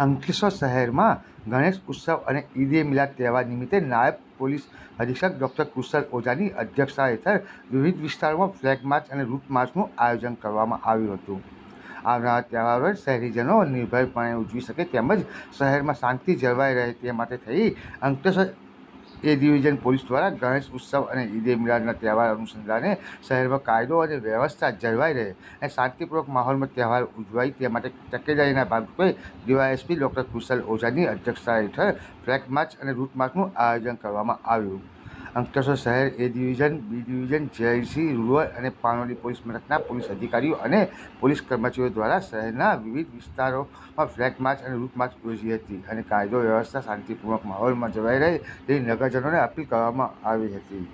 અંકલેશ્વર શહેરમાં ગણેશ ઉત્સવ અને ઈદ એ મિલાદ તહેવાર નિમિત્તે નાયબ પોલીસ અધિક્ષક ડૉક્ટર કુશલ ઓઝાની અધ્યક્ષતા હેઠળ વિવિધ વિસ્તારોમાં ફ્લેગ માર્ચ અને રૂટ માર્ચનું આયોજન કરવામાં આવ્યું હતું. આવનારા તહેવારો શહેરીજનો નિર્ભયપણે ઉજવી શકે તેમજ શહેરમાં શાંતિ જળવાઈ રહે તે માટે થઈ અંકલેશ્વર એ ડિવિઝન પોલીસ દ્વારા ગણેશ ઉત્સવ અને ઈદ એ મિલાદના તહેવાર અનુસંધાને શહેરમાં કાયદો અને વ્યવસ્થા જળવાઈ રહે અને શાંતિપૂર્વક માહોલમાં તહેવાર ઉજવાય તે માટે તકેદારીના ભાગરૂપે ડીવાયએસપી ડૉક્ટર કુશલ ઓઝાની અધ્યક્ષતા હેઠળ ફ્લેગ માર્ચ અને રૂટ માર્ચનું આયોજન કરવામાં આવ્યું. અંકલેશ્વર શહેર A division, B division, GIDC, rural અને પાનોલી પોલીસ મથકના પોલીસ અધિકારીઓ અને પોલીસ કર્મચારીઓ દ્વારા શહેરના વિવિધ વિસ્તારોમાં ફ્લેગ માર્ચ અને રૂટ માર્ચ યોજી હતી અને કાયદો વ્યવસ્થા શાંતિપૂર્વક માહોલમાં જળવાઈ રહે તેવી નગરજનોને અપીલ કરવામાં આવી હતી.